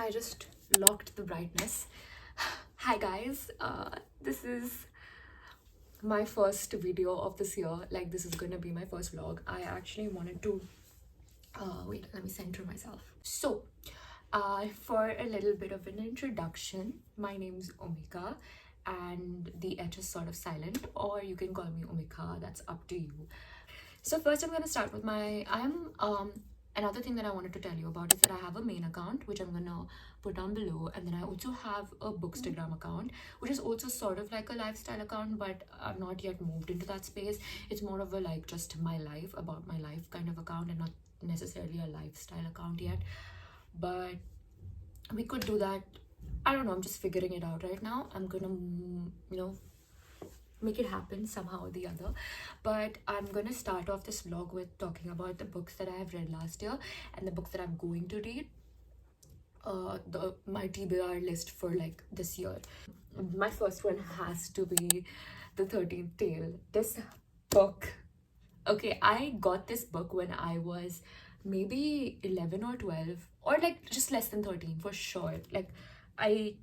I just locked the brightness. Hi guys, this is my first video of this year. Like, this is gonna be my first vlog. I actually wanted to wait, let me center myself. So, for a little bit of an introduction, my name's Omika and the H is sort of silent, or you can call me Omika, that's up to you. So first I'm going to start with another thing that I wanted to tell you about is that I have a main account which I'm going to put down below, and then I also have a Bookstagram account which is also sort of like a lifestyle account, but I've not yet moved into that space. It's more of a like just my life, about my life kind of account, and not necessarily a lifestyle account yet, but we could do that. I don't know, I'm just figuring it out right now. I'm gonna make it happen somehow or the other. But I'm gonna start off this vlog with talking about the books that I have read last year and the books that I'm going to read, my TBR list for like this year. My first one has to be The 13th Tale. This book, okay, I got this book when I was maybe 11 or 12, or like just less than 13 for sure. Like, I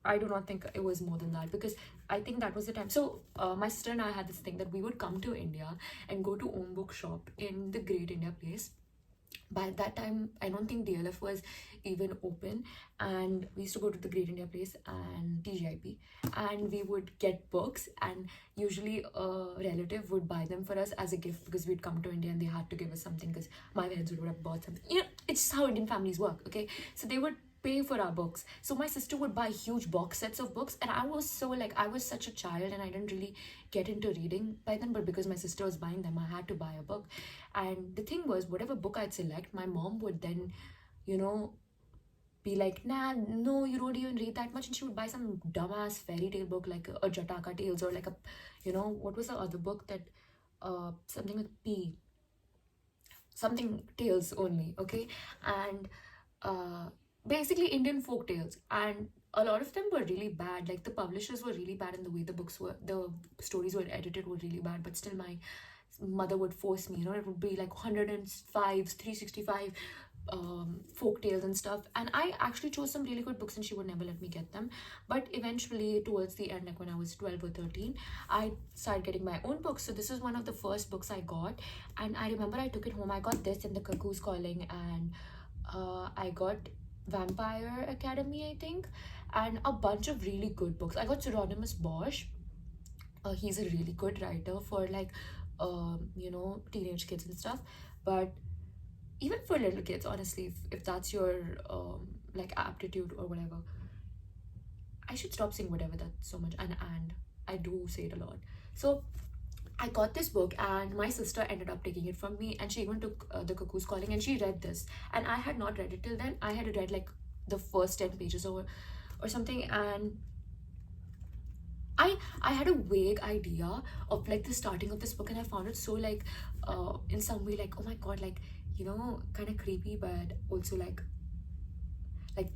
I do not think it was more than that, because I think that was the time. So my sister and I had this thing that we would come to India and go to Om Book Shop in the Great India Place. By that time, I don't think DLF was even open, and we used to go to the Great India Place and TGIP, and we would get books, and usually a relative would buy them for us as a gift, because we'd come to India and they had to give us something, because my parents would have bought something. You know, it's how Indian families work, okay? So they would pay for our books. So my sister would buy huge box sets of books, and I was so like, I was such a child and I didn't really get into reading by then, but because my sister was buying them, I had to buy a book. And the thing was, whatever book I'd select, my mom would then, you know, be like, nah, no, you don't even read that much, and she would buy some dumbass fairy tale book like a Jataka Tales, or like a, you know, what was the other book that something with P, something tales only, okay? And basically Indian folk tales, and a lot of them were really bad. Like, the publishers were really bad, and the way the stories were edited were really bad, but still my mother would force me, you know, it would be like 105, 365 folk tales and stuff, and I actually chose some really good books and she would never let me get them. But eventually, towards the end, like when I was 12 or 13, I started getting my own books. So this is one of the first books I got, and I remember I took it home. I got this and The Cuckoo's Calling, and I got Vampire Academy, I think, and a bunch of really good books. I got Hieronymus Bosch. He's a really good writer for like you know, teenage kids and stuff, but even for little kids, honestly, if that's your like aptitude or whatever. I should stop saying whatever, that's so much, and I do say it a lot. So I got this book, and my sister ended up taking it from me, and she even took The Cuckoo's Calling, and she read this, and I had not read it till then. I had read like the first 10 pages or something, and I had a vague idea of like the starting of this book, and I found it so like in some way like, oh my god, like, you know, kind of creepy, but also like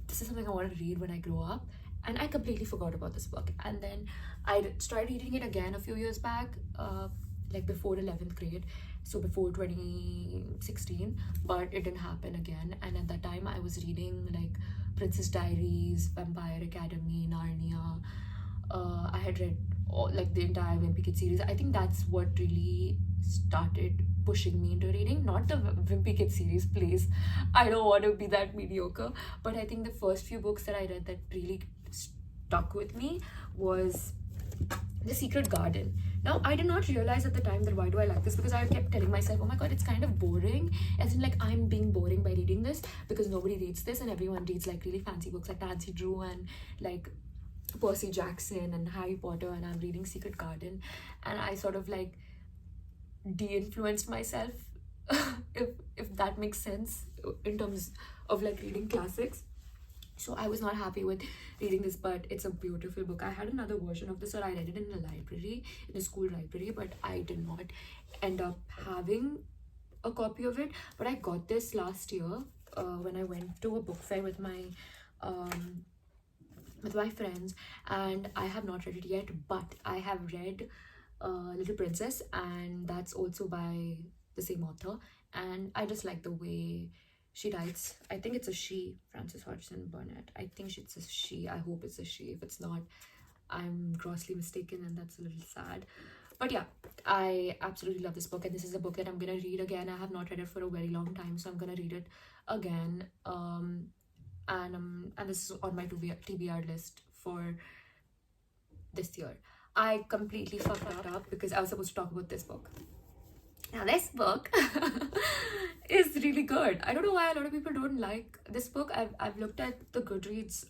this is something I want to read when I grow up. And I completely forgot about this book, and then I started reading it again a few years back, like before 11th grade, so before 2016, but it didn't happen again. And at that time I was reading like Princess Diaries, Vampire Academy, Narnia. I had read all, like the entire Wimpy Kid series. I think that's what really started pushing me into reading. Not the Wimpy Kid series, please. I don't want to be that mediocre. But I think the first few books that I read that really stuck with me was The Secret Garden. Now, I did not realize at the time that why do I like this, because I kept telling myself, oh my god, it's kind of boring. As in, like, I'm being boring by reading this because nobody reads this, and everyone reads like really fancy books like Nancy Drew and like Percy Jackson and Harry Potter, and I'm reading Secret Garden, and I sort of like de-influenced myself, if that makes sense, in terms of like reading classics. So I was not happy with reading this, but it's a beautiful book. I had another version of this, or I read it in a library, in a school library, but I did not end up having a copy of it. But I got this last year when I went to a book fair with my friends, and I have not read it yet, but I have read Little Princess, and that's also by the same author, and I just like the way she writes, I think it's a she, Frances Hodgson Burnett. I think it's a she. I hope it's a she. If it's not, I'm grossly mistaken, and that's a little sad. But yeah, I absolutely love this book, and this is a book that I'm gonna read again. I have not read it for a very long time, so I'm gonna read it again. And this is on my TBR list for this year. I completely fucked that up because I was supposed to talk about this book. Now this book is really good. I don't know why a lot of people don't like this book. I've looked at the Goodreads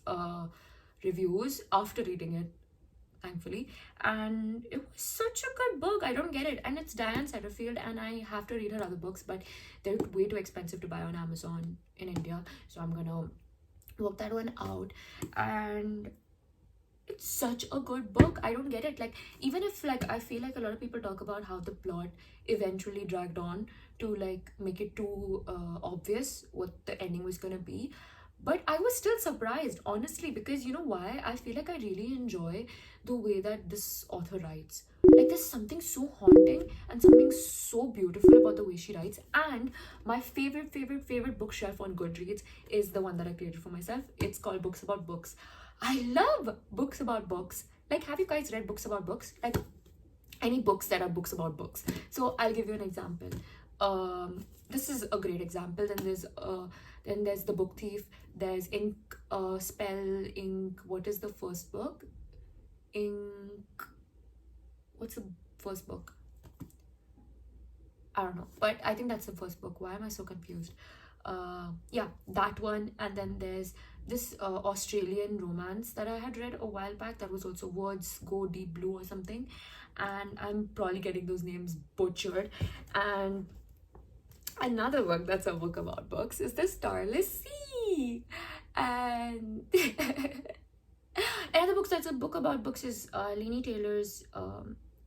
reviews after reading it, thankfully, and it was such a good book. I don't get it. And it's Diane Setterfield, and I have to read her other books, but they're way too expensive to buy on Amazon in India, so I'm gonna work that one out. And it's such a good book. I don't get it. Like, even if, like, I feel like a lot of people talk about how the plot eventually dragged on to like make it too obvious what the ending was gonna be, but I was still surprised, honestly, because you know why? I feel like I really enjoy the way that this author writes. Like, there's something so haunting and something so beautiful about the way she writes. And my favorite bookshelf on Goodreads is the one that I created for myself. It's called Books About Books. I love books about books. Like, have you guys read books about books? Like, any books that are books about books. So I'll give you an example. This is a great example. Then there's The Book Thief. There's Ink, Spell, Ink. What is the first book? Ink. What's the first book? I don't know, but I think that's the first book. Why am I so confused? Yeah, that one. And then there's this Australian romance that I had read a while back that was also Words Go Deep Blue or something, and I'm probably getting those names butchered. And another book that's a book about books is The Starless Sea. And another book that's a book about books is Laini Taylor's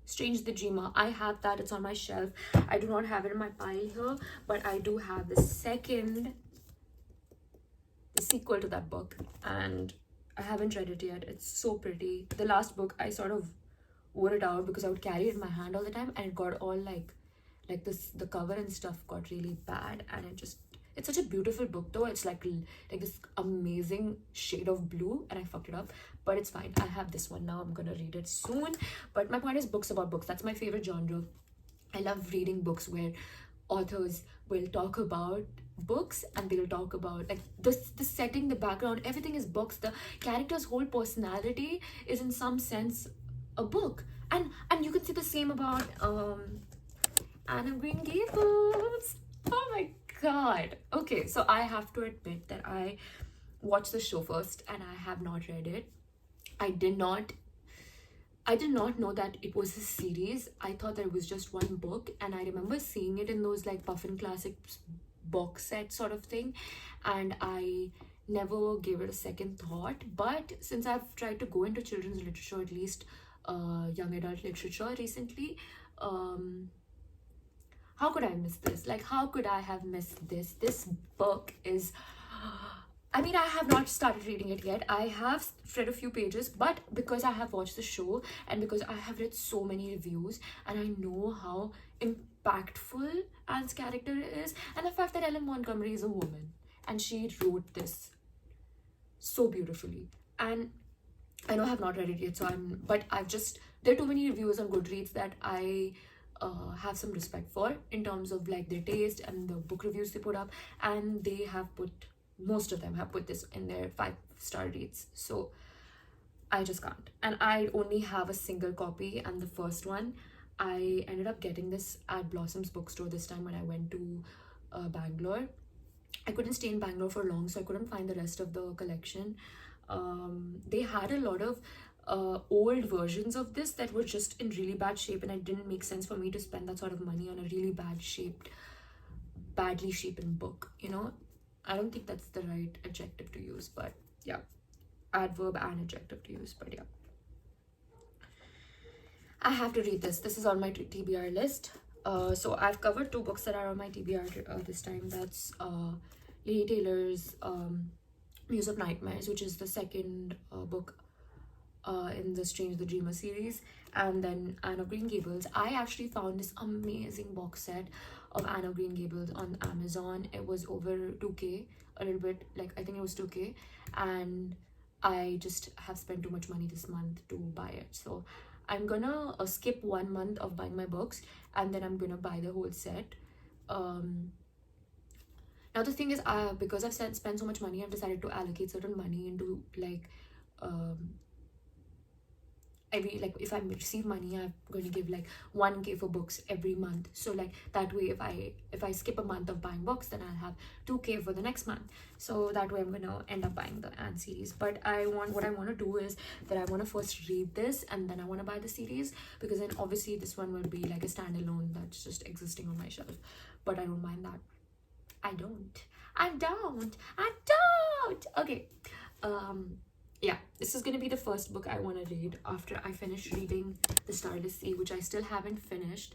Strange the Dreamer. I have that. It's on my shelf. I do not have it in my pile here, but I do have the sequel to that book, and I haven't read it yet. It's so pretty. The last book, I sort of wore it out because I would carry it in my hand all the time, and it got all like this, the cover and stuff got really bad, and it's such a beautiful book though. It's like this amazing shade of blue, and I fucked it up, but it's fine. I have this one now. I'm gonna read it soon. But my point is books about books. That's my favorite genre. I love reading books where authors will talk about books, and they'll talk about like the setting, the background, everything is books. The character's whole personality is in some sense a book. And you can say the same about Anne of Green Gables. Oh my god. Okay, so I have to admit that I watched the show first and I have not read it. I did not know that it was a series. I thought that it was just one book, and I remember seeing it in those like Puffin Classics box set sort of thing, and I never gave it a second thought. But since I've tried to go into children's literature, at least young adult literature recently, how could I miss this? Like, how could I have missed this? This book is, I mean, I have not started reading it yet. I have read a few pages, but because I have watched the show and because I have read so many reviews and I know how impactful Anne's character is, and the fact that Ellen Montgomery is a woman and she wrote this so beautifully. And I know I have not read it yet, but there are too many reviews on Goodreads that I have some respect for in terms of like their taste and the book reviews they put up, and most of them have put this in their 5-star reads. So I just can't. And I only have a single copy, and the first one I ended up getting this at Blossom's bookstore this time when I went to Bangalore. I couldn't stay in Bangalore for long, so I couldn't find the rest of the collection. They had a lot of old versions of this that were just in really bad shape, and it didn't make sense for me to spend that sort of money on a really badly shaped book, you know. I don't think that's the right adjective to use, but yeah, adverb and adjective to use, but yeah, I have to read this. This is on my TBR list. So I've covered 2 books that are on my TBR this time. That's Laini Taylor's Muse of Nightmares, which is the second book in the Strange the Dreamer series, and then Anne of Green Gables. I actually found this amazing box set of Anna Green Gables on Amazon. It was over 2k, a little bit, like I think it was 2k, and I just have spent too much money this month to buy it. So I'm gonna skip 1 month of buying my books, and then I'm gonna buy the whole set. Now the thing is, because I've spent so much money, I've decided to allocate certain money into like like if I receive money, I'm going to give like 1k for books every month. So like that way, if I skip a month of buying books, then I'll have 2k for the next month. So that way I'm gonna end up buying the Anne series. But what I want to do is that I want to first read this, and then I want to buy the series, because then obviously this one will be like a standalone that's just existing on my shelf. But I don't mind that. I don't. Okay. Yeah, this is gonna be the first book I want to read after I finish reading The Starless Sea, which I still haven't finished.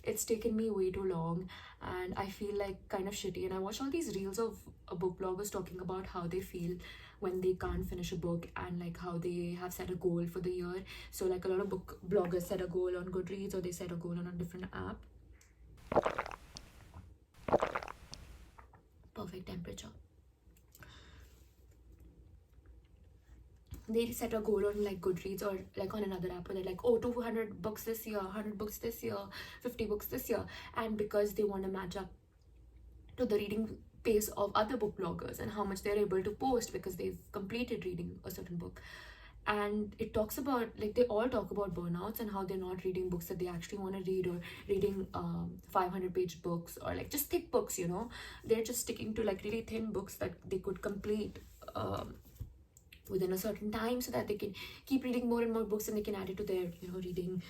It's taken me way too long, and I feel like kind of shitty. And I watch all these reels of book bloggers talking about how they feel when they can't finish a book, and like how they have set a goal for the year. So like a lot of book bloggers set a goal on Goodreads, or they set a goal on a different app. Perfect temperature. They set a goal on like Goodreads or like on another app where they're like, oh, 200 books this year, 100 books this year, 50 books this year. And because they want to match up to the reading pace of other book bloggers and how much they're able to post because they've completed reading a certain book. And it talks about, like, they all talk about burnouts and how they're not reading books that they actually want to read, or reading 500-page books, or like just thick books, you know. They're just sticking to like really thin books that they could complete within a certain time, so that they can keep reading more and more books, and they can add it to their, you know, reading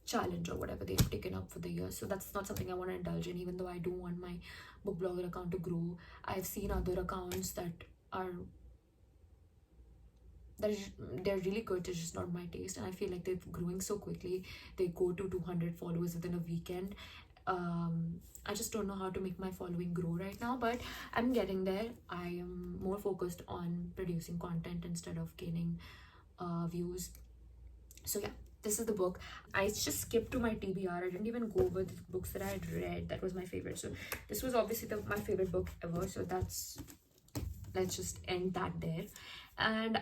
challenge or whatever they've taken up for the year. So that's not something I want to indulge in, even though I do want my book blogger account to grow. I've seen other accounts that they're really good. It's just not my taste, and I feel like they're growing so quickly. They go to 200 followers within a weekend. I just don't know how to make my following grow right now, but I'm getting there. I am more focused on producing content instead of gaining views. So yeah, this is the book. I just skipped to my TBR. I didn't even go over the books that I had read that was my favorite. So this was obviously my favorite book ever, so let's just end that there. And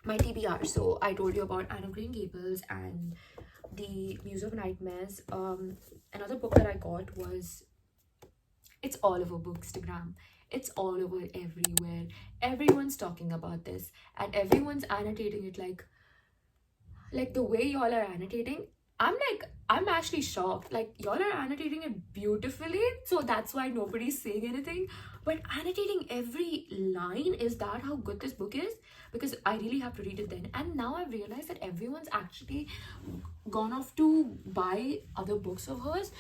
my TBR, so I told you about Anna Green Gables and the Muse of Nightmares. Another book that I got was, it's all over Bookstagram. It's all over everywhere. Everyone's talking about this, and everyone's annotating it like the way y'all are annotating. I'm actually shocked. Like, y'all are annotating it beautifully, so that's why nobody's saying anything. But annotating every line, is that how good this book is? Because I really have to read it then. And now I've realized that everyone's actually gone off to buy other books of hers.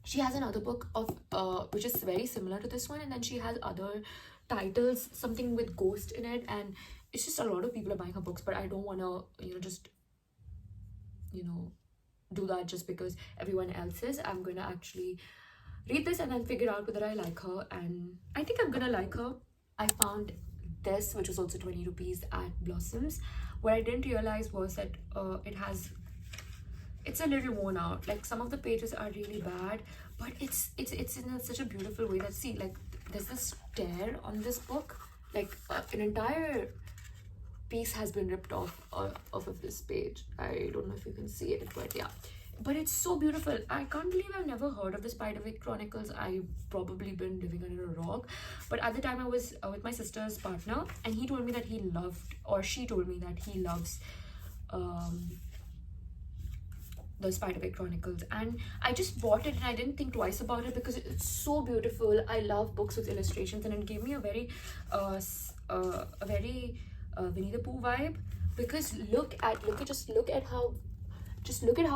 She has another book of which is very similar to this one, and then she has other titles, something with ghost in it, and it's just a lot of people are buying her books. But I don't want to, just do that just because everyone else is. I'm gonna actually read this and then figure out whether I like her, and I think I'm gonna like her. I found this, which was also 20 rupees at Blossoms. What I didn't realize was that it's a little worn out. Like, some of the pages are really bad, but it's in such a beautiful way that, see, like, there's this tear on this book, like an entire piece has been ripped off of this page. I don't know if you can see it, but yeah, but it's so beautiful. I can't believe I've never heard of the Spiderwick Chronicles. I've probably been living under a rock. But at the time, I was with my sister's partner, and he told me that he loved, or she told me that he loves the Spiderwick Chronicles, and I just bought it, and I didn't think twice about it because it's so beautiful. I love books with illustrations, and it gave me a very Winnie the Pooh vibe. Because look at how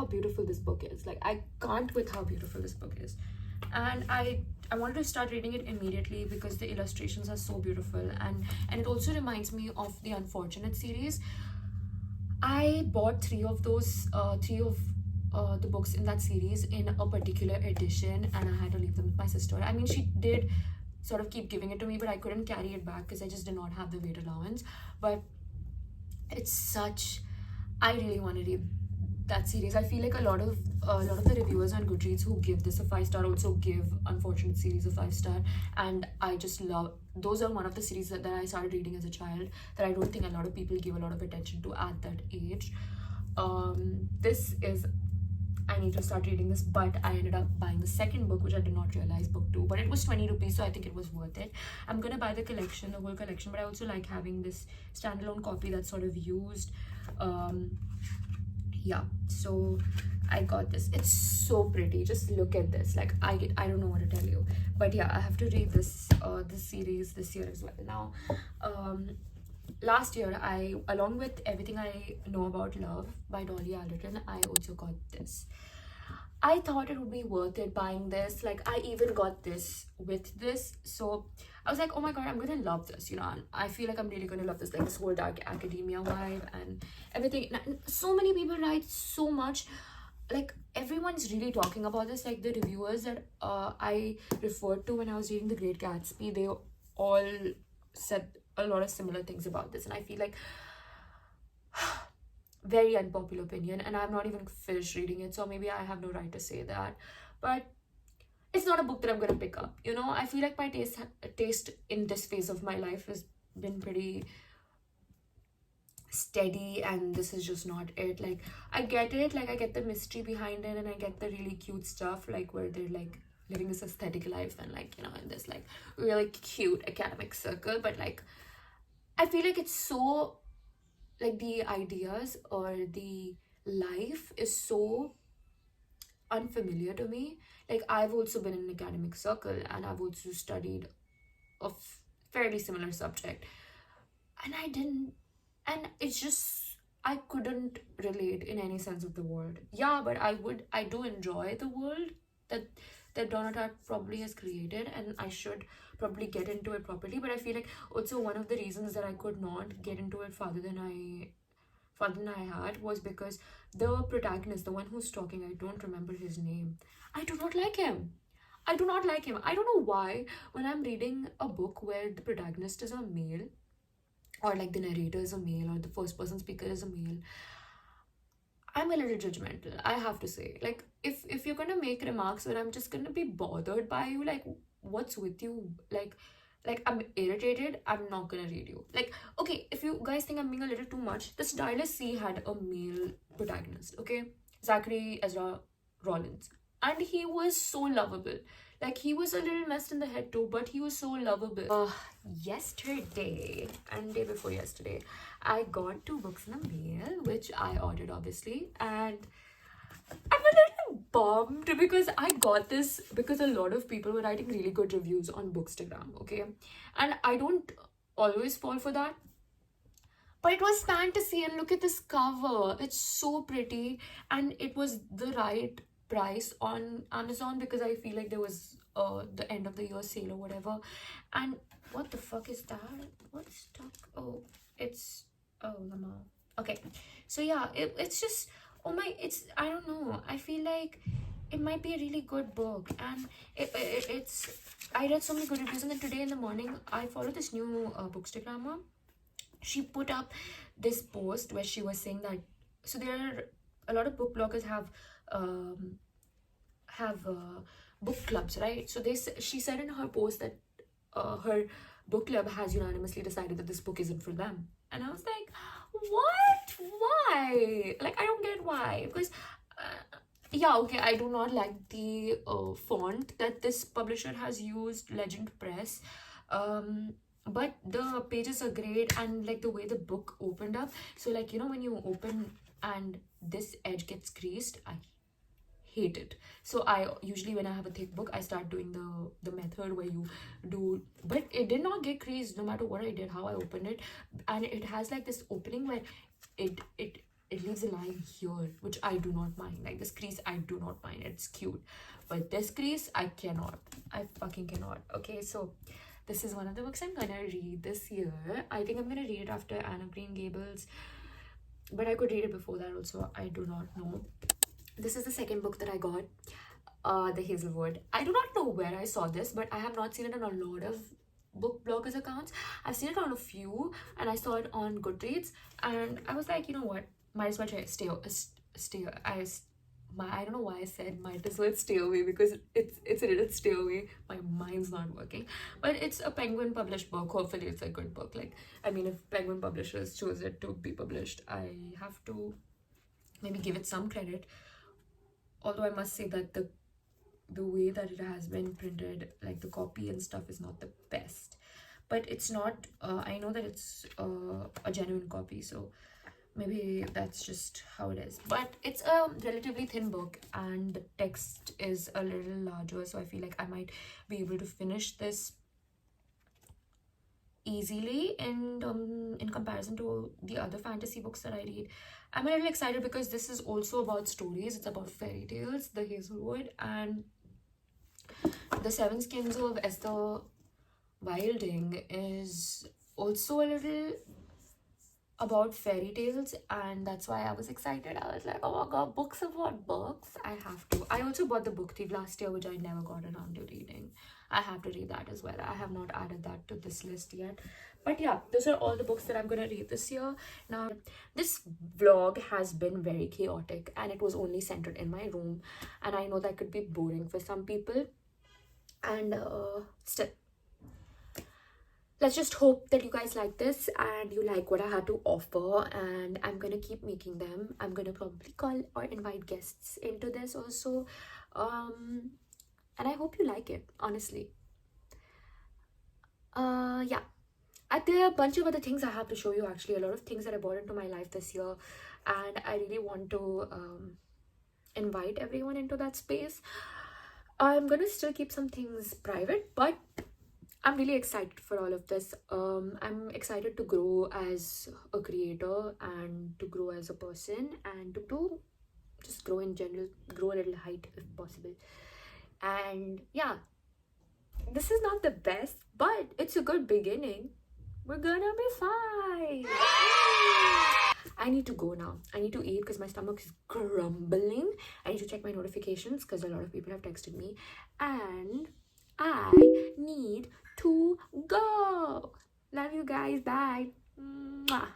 beautiful this book is. Like, I can't with how beautiful this book is. And I wanted to start reading it immediately because the illustrations are so beautiful, and it also reminds me of the Unfortunate series. I bought three of the books in that series in a particular edition, and I had to leave them with my sister. I mean, she did sort of keep giving it to me, but I couldn't carry it back because I just did not have the weight allowance. But it's I really want to read that series. I feel like a lot of the reviewers on Goodreads who give this a 5 star also give Unfortunate series a 5 star, and I just love those. Are one of the series that I started reading as a child that I don't think a lot of people give a lot of attention to at that age. This is, I need to start reading this, but I ended up buying the second book, which I did not realize, book 2, but it was 20 rupees, so I think it was worth it. I'm gonna buy the collection, the whole collection, but I also like having this standalone copy that's sort of used. Yeah, so I got this. It's so pretty. Just look at this. Like, I don't know what to tell you, but yeah, I have to read this series this year as well. Now, last year, I, along with Everything I Know About Love by Dolly Alderton, I also got this. I thought it would be worth it buying this. Like, I even got this with this. So I was like, oh my god, I'm gonna love this, you know. And I feel like I'm really gonna love this, like this whole dark academia vibe and everything. So many people write so much. Like, everyone's really talking about this. Like, the reviewers that I referred to when I was reading The Great Gatsby, they all said a lot of similar things about this. And I feel like very unpopular opinion, and I've not even finished reading it, so maybe I have no right to say that. But it's not a book that I'm gonna pick up, you know. I feel like my taste in this phase of my life has been pretty steady, and this is just not it. Like, I get it, like I get the mystery behind it, and I get the really cute stuff, like where they're like living this aesthetic life and, like, you know, in this like really cute academic circle. But like, I feel like it's so, like, the ideas or the life is so unfamiliar to me. Like, I've also been in an academic circle, and I've also studied a fairly similar subject, and and it's just, I couldn't relate in any sense of the word. Yeah, but I do enjoy the world that Donna Tartt probably has created, and I should probably get into it properly. But I feel like also one of the reasons that I could not get into it farther than I had was because the protagonist, the one who's talking, I don't remember his name. I do not like him. I do not like him. I don't know why. When I'm reading a book where the protagonist is a male, or like the narrator is a male, or the first person speaker is a male, I'm a little judgmental, I have to say. Like, if you're gonna make remarks where I'm just gonna be bothered by you, like, what's with you? Like I'm irritated, I'm not gonna read you. Like, okay, if you guys think I'm being a little too much, the Stylist C had a male protagonist, okay? Zachary Ezra Rollins. And he was so lovable. Like, he was a little messed in the head too, but he was so lovable. Yesterday and day before yesterday, I got 2 books in the mail, which I ordered obviously, and I'm a little bummed because I got this because a lot of people were writing really good reviews on Bookstagram, okay? And I don't always fall for that. But it was fantasy, and look at this cover. It's so pretty, and it was the right price on Amazon because I feel like there was the end of the year sale or whatever. And what the fuck is that? What's stuck? Oh, it's, oh, Lama. Okay, so yeah, it's just, oh my, it's, I don't know, I feel like it might be a really good book, and it's, I read so many good reviews, and then today in the morning I followed this new Bookstagrammer. She put up this post where she was saying that, so there are a lot of book bloggers have book clubs, right? So she said in her post that her book club has unanimously decided that this book isn't for them. And I was like, what? Why? Like, I don't get why. Because yeah, okay, I do not like the font that this publisher has used, Legend Press. But the pages are great, and like the way the book opened up, so like, you know, when you open and this edge gets creased, I hate it. So I usually, when I have a thick book, I start doing the method where you do, but it did not get creased no matter what I did, how I opened it. And it has like this opening where it leaves a line here, which I do not mind. Like, this crease I do not mind, it's cute, but this crease I fucking cannot. Okay, so this is one of the books I'm gonna read this year. I think I'm gonna read it after Anne of Green Gables, but I could read it before that also, I do not know. This is the second book that I got, The Hazelwood. I do not know where I saw this, but I have not seen it on a lot of book bloggers accounts. I've seen it on a few, and I saw it on Goodreads, and I was like, you know what, might as well stay. I don't know why I said might as well stay away, because it's a little stay away. My mind's not working, but it's a Penguin published book. Hopefully, it's a good book. Like, I mean, if Penguin publishers chose it to be published, I have to maybe give it some credit. Although I must say that the way that it has been printed, like the copy and stuff, is not the best. But it's not. I know that it's a genuine copy, so maybe that's just how it is. But it's a relatively thin book, and the text is a little larger, so I feel like I might be able to finish this easily in comparison to the other fantasy books that I read. I'm a little excited because this is also about stories. It's about fairy tales, the Hazelwood, and the Seven Skins of Esther Wilding is also a little about fairy tales, and that's why I was excited. I was like, oh my god, books about books. I have to. I also bought The Book Thief last year, which I never got around to reading. I have to read that as well. I have not added that to this list yet. But yeah, those are all the books that I'm gonna read this year. Now, this vlog has been very chaotic, and it was only centered in my room, and I know that could be boring for some people, and still, let's just hope that you guys like this and you like what I had to offer, and I'm gonna keep making them. I'm gonna probably call or invite guests into this also, and I hope you like it, honestly. Yeah, there are a bunch of other things I have to show you, actually. A lot of things that I brought into my life this year, and I really want to invite everyone into that space. I'm gonna still keep some things private, but I'm really excited for all of this. I'm excited to grow as a creator and to grow as a person and to just grow in general, grow a little height if possible. And yeah, this is not the best, but it's a good beginning. We're gonna be fine. I need to go now. I need to eat because my stomach is grumbling. I need to check my notifications because a lot of people have texted me, and I need to go. Love you guys. Bye. Mwah.